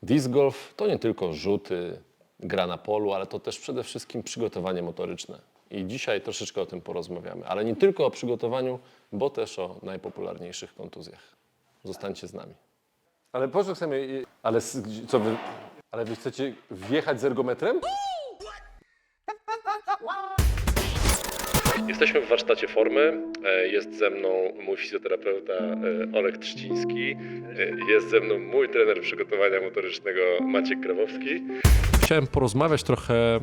Disc golf to nie tylko rzuty, gra na polu, ale to też przede wszystkim przygotowanie motoryczne. I dzisiaj troszeczkę o tym porozmawiamy, ale nie tylko o przygotowaniu, bo też o najpopularniejszych kontuzjach. Zostańcie z nami. Ale proszę sobie, ale wy chcecie wjechać z ergometrem? Jesteśmy w warsztacie formy. Jest ze mną mój fizjoterapeuta Olek Trzciński. Jest ze mną mój trener przygotowania motorycznego Maciek Grabowski. Chciałem porozmawiać trochę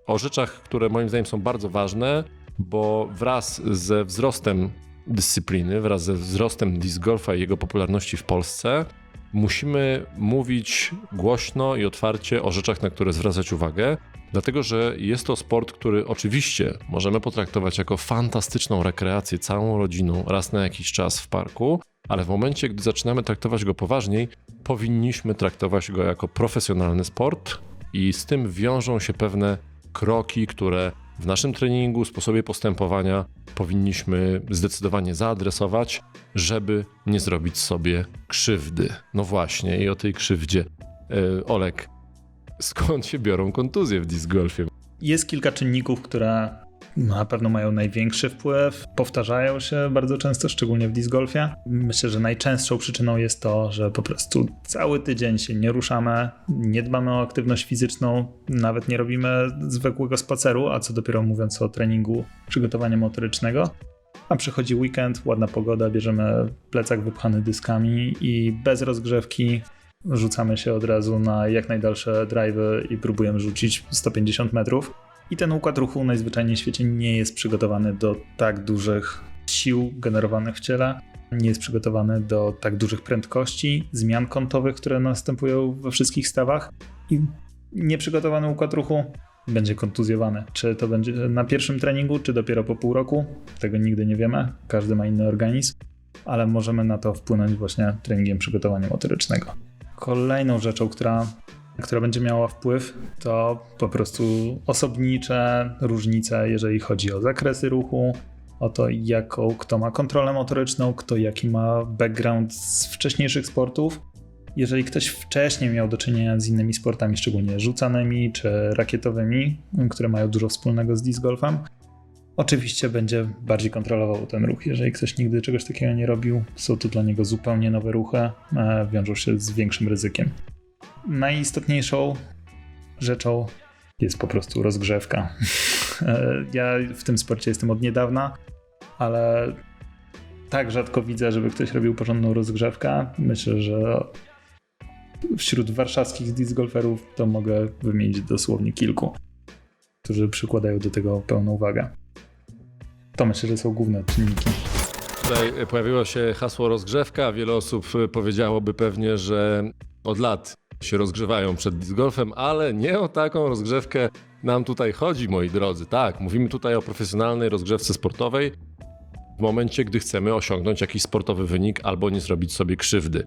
o rzeczach, które moim zdaniem są bardzo ważne, bo wraz ze wzrostem dyscypliny, wraz ze wzrostem disc golfa i jego popularności w Polsce musimy mówić głośno i otwarcie o rzeczach, na które zwracać uwagę, dlatego że jest to sport, który oczywiście możemy potraktować jako fantastyczną rekreację całą rodziną raz na jakiś czas w parku, ale w momencie, gdy zaczynamy traktować go poważniej, powinniśmy traktować go jako profesjonalny sport i z tym wiążą się pewne kroki, które w naszym treningu, sposobie postępowania powinniśmy zdecydowanie zaadresować, żeby nie zrobić sobie krzywdy. No właśnie, i o tej krzywdzie. Olek, skąd się biorą kontuzje w disc golfie? Jest kilka czynników, które na pewno mają największy wpływ, powtarzają się bardzo często, szczególnie w disc golfie. Myślę, że najczęstszą przyczyną jest to, że po prostu cały tydzień się nie ruszamy, nie dbamy o aktywność fizyczną, nawet nie robimy zwykłego spaceru, a co dopiero mówiąc o treningu przygotowania motorycznego. A przychodzi weekend, ładna pogoda, bierzemy plecak wypchany dyskami i bez rozgrzewki rzucamy się od razu na jak najdalsze drive'y i próbujemy rzucić 150 metrów. I ten układ ruchu najzwyczajniej w świecie nie jest przygotowany do tak dużych sił generowanych w ciele, nie jest przygotowany do tak dużych prędkości, zmian kątowych, które następują we wszystkich stawach i nieprzygotowany układ ruchu będzie kontuzjowany. Czy to będzie na pierwszym treningu, czy dopiero po pół roku? Tego nigdy nie wiemy, każdy ma inny organizm, ale możemy na to wpłynąć właśnie treningiem przygotowania motorycznego. Kolejną rzeczą, która będzie miała wpływ, to po prostu osobnicze różnice, jeżeli chodzi o zakresy ruchu, o to, jaką kto ma kontrolę motoryczną, kto jaki ma background z wcześniejszych sportów. Jeżeli ktoś wcześniej miał do czynienia z innymi sportami, szczególnie rzucanymi czy rakietowymi, które mają dużo wspólnego z disc golfem, oczywiście będzie bardziej kontrolował ten ruch. Jeżeli ktoś nigdy czegoś takiego nie robił, są to dla niego zupełnie nowe ruchy, wiążą się z większym ryzykiem. Najistotniejszą rzeczą jest po prostu rozgrzewka. Ja w tym sporcie jestem od niedawna, ale tak rzadko widzę, żeby ktoś robił porządną rozgrzewkę. Myślę, że wśród warszawskich disc golferów to mogę wymienić dosłownie kilku, którzy przykładają do tego pełną wagę. To myślę, że są główne czynniki. Tutaj pojawiło się hasło rozgrzewka. Wiele osób powiedziałoby pewnie, że od lat się rozgrzewają przed disc golfem, ale nie o taką rozgrzewkę nam tutaj chodzi, moi drodzy. Tak, mówimy tutaj o profesjonalnej rozgrzewce sportowej w momencie, gdy chcemy osiągnąć jakiś sportowy wynik albo nie zrobić sobie krzywdy.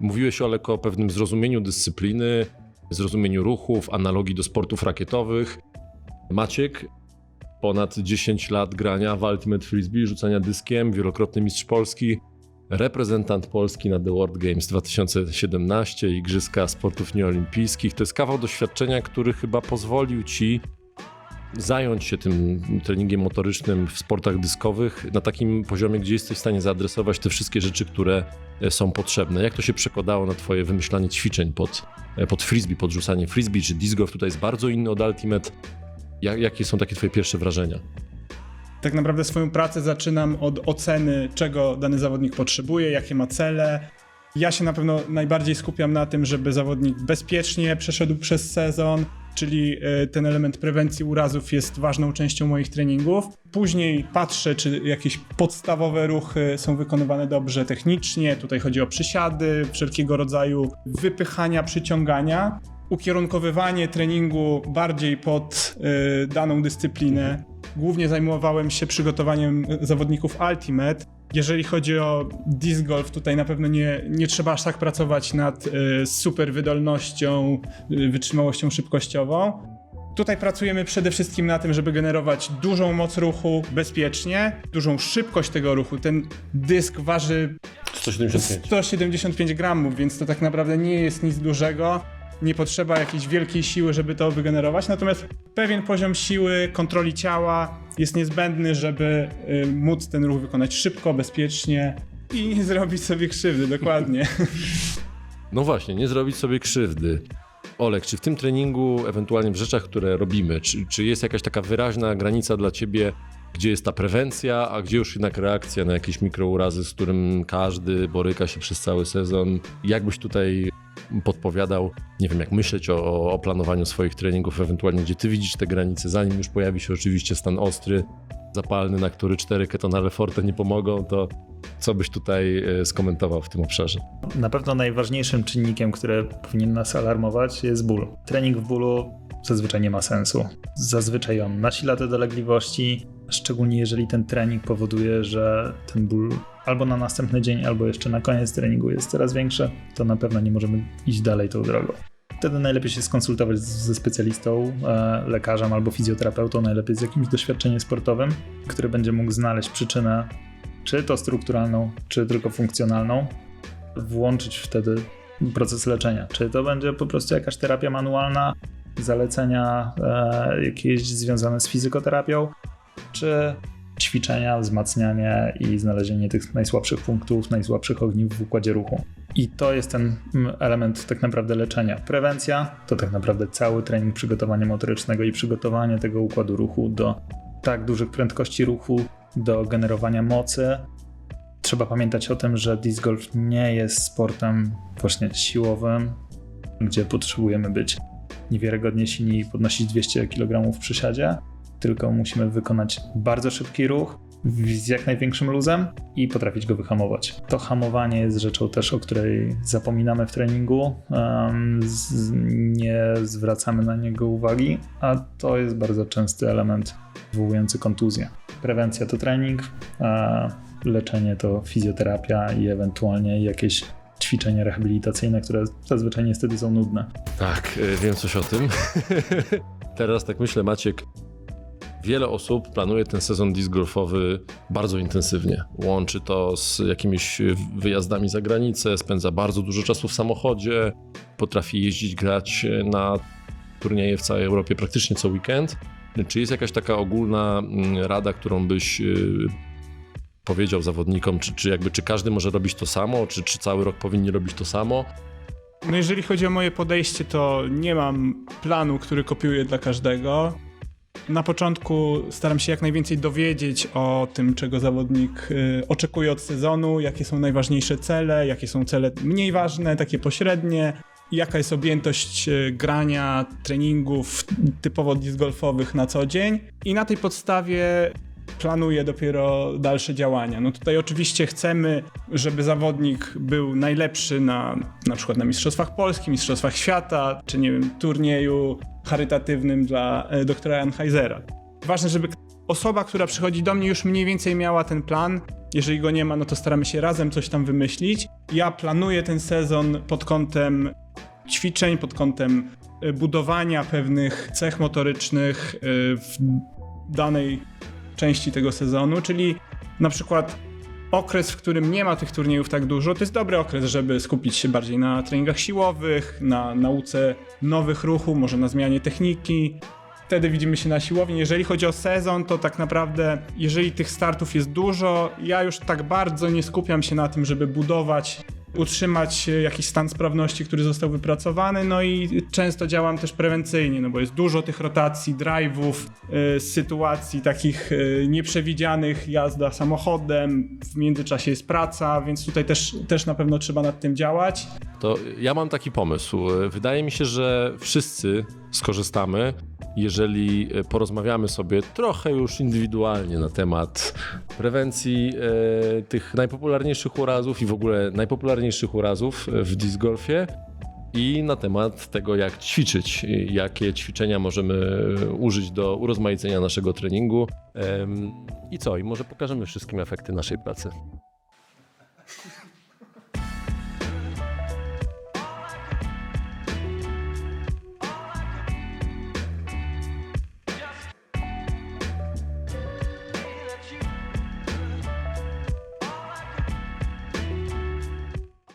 Mówiłeś, Olek, o pewnym zrozumieniu dyscypliny, zrozumieniu ruchów, analogii do sportów rakietowych. Maciek, ponad 10 lat grania w Ultimate Frisbee, rzucania dyskiem, wielokrotny mistrz Polski, reprezentant Polski na The World Games 2017, Igrzyska Sportów Nieolimpijskich. To jest kawał doświadczenia, który chyba pozwolił ci zająć się tym treningiem motorycznym w sportach dyskowych na takim poziomie, gdzie jesteś w stanie zaadresować te wszystkie rzeczy, które są potrzebne. Jak to się przekładało na twoje wymyślanie ćwiczeń pod frisbee, pod rzucanie frisbee, czy disc golf tutaj jest bardzo inny od Ultimate? Jakie są takie twoje pierwsze wrażenia? Tak naprawdę swoją pracę zaczynam od oceny, czego dany zawodnik potrzebuje, jakie ma cele. Ja się na pewno najbardziej skupiam na tym, żeby zawodnik bezpiecznie przeszedł przez sezon, czyli ten element prewencji urazów jest ważną częścią moich treningów. Później patrzę, czy jakieś podstawowe ruchy są wykonywane dobrze technicznie. Tutaj chodzi o przysiady, wszelkiego rodzaju wypychania, przyciągania. Ukierunkowywanie treningu bardziej pod daną dyscyplinę. Głównie zajmowałem się przygotowaniem zawodników Ultimate. Jeżeli chodzi o disc golf, tutaj na pewno nie trzeba aż tak pracować nad super wydolnością, wytrzymałością szybkościową. Tutaj pracujemy przede wszystkim na tym, żeby generować dużą moc ruchu bezpiecznie, dużą szybkość tego ruchu. Ten dysk waży 175 gramów, więc to tak naprawdę nie jest nic dużego. nie potrzeba jakiejś wielkiej siły, żeby to wygenerować, natomiast pewien poziom siły, kontroli ciała jest niezbędny, żeby móc ten ruch wykonać szybko, bezpiecznie i nie zrobić sobie krzywdy, dokładnie. No właśnie, nie zrobić sobie krzywdy. Olek, czy w tym treningu, ewentualnie w rzeczach, które robimy, czy jest jakaś taka wyraźna granica dla ciebie, gdzie jest ta prewencja, a gdzie już jednak reakcja na jakieś mikrourazy, z którym każdy boryka się przez cały sezon? Jak byś tutaj podpowiadał, nie wiem, jak myśleć o planowaniu swoich treningów, ewentualnie gdzie ty widzisz te granice, zanim już pojawi się oczywiście stan ostry, zapalny, na który 4 ketonale forte nie pomogą, to co byś tutaj skomentował w tym obszarze? Na pewno najważniejszym czynnikiem, który powinien nas alarmować, jest ból. Trening w bólu zazwyczaj nie ma sensu. Zazwyczaj on nasila te dolegliwości, szczególnie jeżeli ten trening powoduje, że ten ból albo na następny dzień, albo jeszcze na koniec treningu jest coraz większy, to na pewno nie możemy iść dalej tą drogą. Wtedy najlepiej się skonsultować ze specjalistą, lekarzem albo fizjoterapeutą, najlepiej z jakimś doświadczeniem sportowym, który będzie mógł znaleźć przyczynę, czy to strukturalną, czy tylko funkcjonalną, włączyć wtedy proces leczenia. Czy to będzie po prostu jakaś terapia manualna, zalecenia jakieś związane z fizykoterapią, czy ćwiczenia, wzmacnianie i znalezienie tych najsłabszych punktów, najsłabszych ogniw w układzie ruchu. I to jest ten element tak naprawdę leczenia. Prewencja to tak naprawdę cały trening przygotowania motorycznego i przygotowanie tego układu ruchu do tak dużych prędkości ruchu, do generowania mocy. Trzeba pamiętać o tym, że disc golf nie jest sportem właśnie siłowym, gdzie potrzebujemy być niewiarygodnie silni i podnosić 200 kg w przysiadzie, tylko musimy wykonać bardzo szybki ruch z jak największym luzem i potrafić go wyhamować. To hamowanie jest rzeczą też, o której zapominamy w treningu, nie zwracamy na niego uwagi, a to jest bardzo częsty element wywołujący kontuzję. Prewencja to trening, a leczenie to fizjoterapia i ewentualnie jakieś ćwiczenia rehabilitacyjne, które zazwyczaj niestety są nudne. Tak, wiem coś o tym. Teraz tak myślę, Maciek, wiele osób planuje ten sezon disc golfowy bardzo intensywnie. Łączy to z jakimiś wyjazdami za granicę, spędza bardzo dużo czasu w samochodzie, potrafi jeździć, grać na turnieje w całej Europie praktycznie co weekend. Czy jest jakaś taka ogólna rada, którą byś powiedział zawodnikom, czy każdy może robić to samo, czy cały rok powinni robić to samo? No jeżeli chodzi o moje podejście, to nie mam planu, który kopiuję dla każdego. Na początku staram się jak najwięcej dowiedzieć o tym, czego zawodnik oczekuje od sezonu, jakie są najważniejsze cele, jakie są cele mniej ważne, takie pośrednie, jaka jest objętość grania, treningów typowo disc golfowych na co dzień i na tej podstawie planuję dopiero dalsze działania. No tutaj oczywiście chcemy, żeby zawodnik był najlepszy na przykład na Mistrzostwach Polski, Mistrzostwach Świata, czy nie wiem, turnieju charytatywnym dla doktora Anheisera. Ważne, żeby osoba, która przychodzi do mnie, już mniej więcej miała ten plan. Jeżeli go nie ma, no to staramy się razem coś tam wymyślić. Ja planuję ten sezon pod kątem ćwiczeń, pod kątem budowania pewnych cech motorycznych w danej części tego sezonu, czyli na przykład okres, w którym nie ma tych turniejów tak dużo, to jest dobry okres, żeby skupić się bardziej na treningach siłowych, na nauce nowych ruchów, może na zmianie techniki. Wtedy widzimy się na siłowni. Jeżeli chodzi o sezon, to tak naprawdę, jeżeli tych startów jest dużo, ja już tak bardzo nie skupiam się na tym, żeby budować, utrzymać jakiś stan sprawności, który został wypracowany, no i często działam też prewencyjnie, no bo jest dużo tych rotacji, drive'ów, sytuacji takich nieprzewidzianych, jazda samochodem, w międzyczasie jest praca, więc tutaj też na pewno trzeba nad tym działać. To ja mam taki pomysł. Wydaje mi się, że wszyscy skorzystamy, jeżeli porozmawiamy sobie trochę już indywidualnie na temat prewencji tych najpopularniejszych urazów i w ogóle najpopularniejszych urazów w disc golfie i na temat tego, jak ćwiczyć, jakie ćwiczenia możemy użyć do urozmaicenia naszego treningu. I może pokażemy wszystkim efekty naszej pracy.